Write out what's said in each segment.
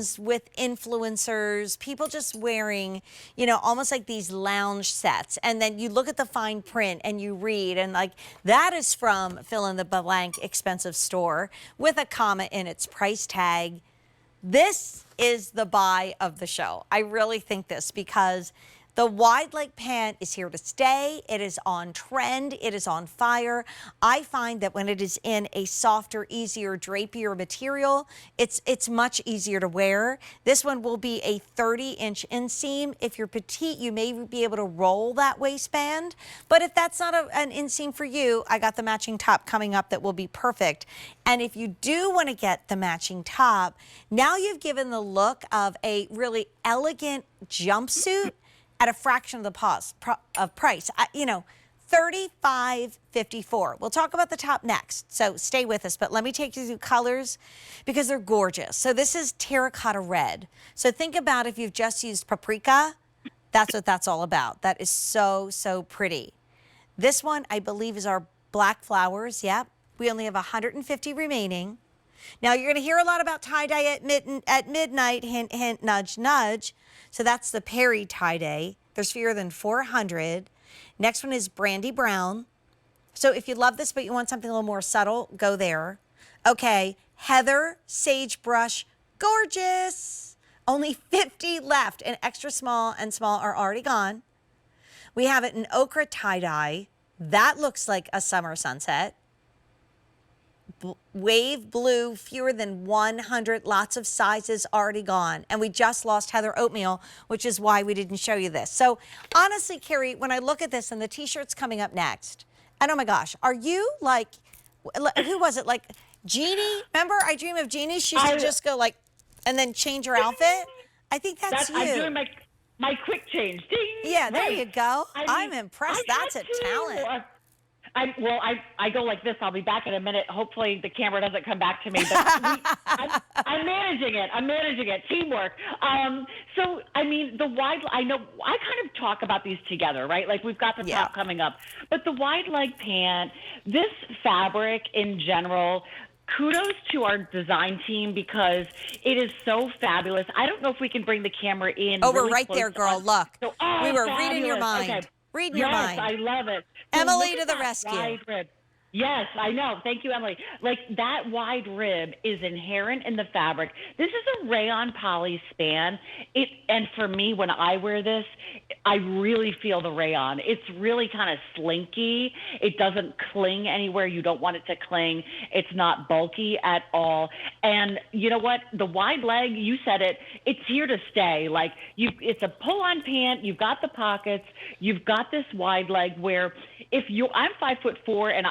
comes with influencers, people just wearing, you know, almost like these lounge sets. And then you look at the fine print and you read, and like that is from fill in the blank expensive store with a comma in its price tag. This is the buy of the show. I really think this, because the wide leg pant is here to stay. It is on trend. It is on fire. I find that when it is in a softer, easier, drapier material, it's much easier to wear. This one will be a 30-inch inseam. If you're petite, you may be able to roll that waistband. But if that's not an inseam for you, I got the matching top coming up that will be perfect. And if you do want to get the matching top, now you've given the look of a really elegant jumpsuit at a fraction of the price. You know, $35.54. We'll talk about the top next, so stay with us. But let me take you through colors because they're gorgeous. So this is terracotta red. So think about if you've just used paprika, that's what that's all about. That is so, so pretty. This one, I believe, is our black flowers. Yep. We only have 150 remaining. Now, you're going to hear a lot about tie-dye at midnight, hint, hint, nudge, nudge. So that's the Perry tie-dye. There's fewer than 400. Next one is Brandy Brown. So if you love this, but you want something a little more subtle, go there. Okay, Heather Sagebrush, gorgeous. Only 50 left, and extra small and small are already gone. We have it in ochre tie-dye. That looks like a summer sunset. Wave blue, fewer than 100, lots of sizes already gone. And we just lost Heather Oatmeal, which is why we didn't show you this. So honestly, Carrie, when I look at this and the t-shirt's coming up next, and oh my gosh, are you like, who was it? Like Jeannie? Remember I Dream of Jeannie? She used to just go like, and then change her outfit. I think that's you. I'm doing my quick change. Ding. Yeah, there you go. I'm impressed. That's a talent. I go like this. I'll be back in a minute. Hopefully the camera doesn't come back to me. But I'm managing it. I'm managing it. Teamwork. So, I mean, the wide, I know, I kind of talk about these together, right? Like we've got the top coming up. But the wide leg pant, this fabric in general, kudos to our design team because it is so fabulous. I don't know if we can bring the camera in. Oh, we're right there, girl. Look. So, we were fabulous. reading your mind. Okay. Reading your mind. Yes, I love it. Emily to the rescue. Yes, I know. Thank you, Emily. Like that wide rib is inherent in the fabric. This is a rayon poly span. And for me, when I wear this, I really feel the rayon. It's really kind of slinky. It doesn't cling anywhere you don't want it to cling. It's not bulky at all. And you know what? The wide leg, you said it, it's here to stay. Like it's a pull-on pant. You've got the pockets. You've got this wide leg where I'm 5'4", and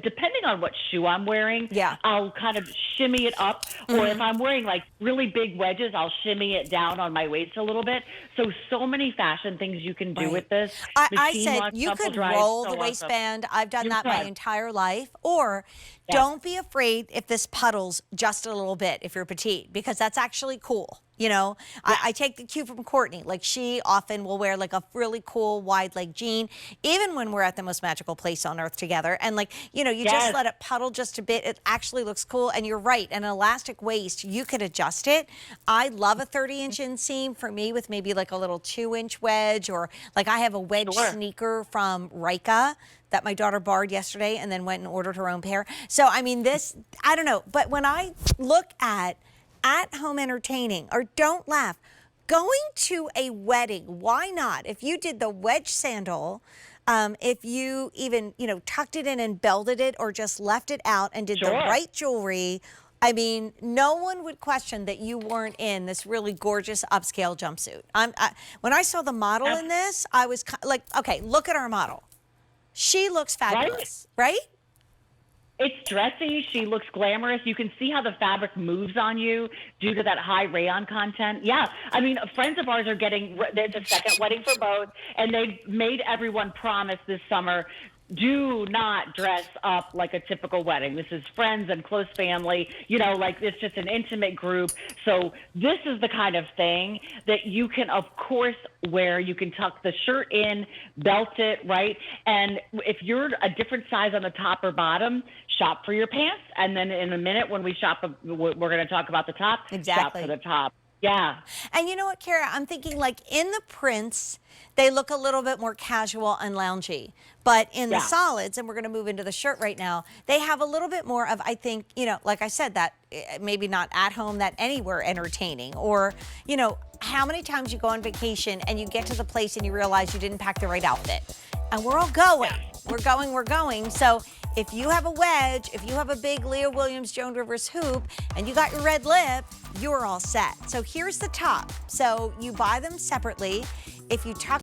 depending on what shoe I'm wearing, I'll kind of shimmy it up. Or if I'm wearing like really big wedges, I'll shimmy it down on my waist a little bit. So many fashion things you can do with this. I said you could roll the waistband. I've done that my entire life. Or don't be afraid if this puddles just a little bit if you're petite, because that's actually cool. You know, I take the cue from Courtney. Like she often will wear like a really cool wide leg jean, even when we're at the most magical place on earth together. And like, you know, you just let it puddle just a bit. It actually looks cool. And you're right. An elastic waist, you could adjust it. I love a 30-inch inseam for me with maybe like a little 2-inch wedge, or like I have a wedge sneaker from Rika that my daughter borrowed yesterday and then went and ordered her own pair. So, I mean, this, I don't know. But when I look at home entertaining, or don't laugh, going to a wedding, why not? If you did the wedge sandal, if you even, you know, tucked it in and belted it, or just left it out and did the right jewelry, I mean, no one would question that you weren't in this really gorgeous upscale jumpsuit. When I saw the model in this, I was like, okay, look at our model. She looks fabulous, right? It's dressy. She looks glamorous. You can see how the fabric moves on you due to that high rayon content. Yeah. I mean, friends of ours are getting, there's a second wedding for both, and they've made everyone promise this summer, do not dress up like a typical wedding. This is friends and close family, you know, like it's just an intimate group. So this is the kind of thing that you can, of course, wear. You can tuck the shirt in, belt it, right? And if you're a different size on the top or bottom, shop for your pants. And then in a minute when we shop, we're going to talk about the top, shop for the top. Yeah. And you know what, Kara? I'm thinking like in the prints, they look a little bit more casual and loungy. But in the Yeah. solids, and we're going to move into the shirt right now, they have a little bit more of, I think, you know, like I said, that maybe not at home, that anywhere entertaining. Or, you know, how many times you go on vacation and you get to the place and you realize you didn't pack the right outfit? And we're all going. We're going. So if you have a wedge, if you have a big Leah Williams, Joan Rivers hoop, and you got your red lip, you're all set. So here's the top. So you buy them separately. If you tuck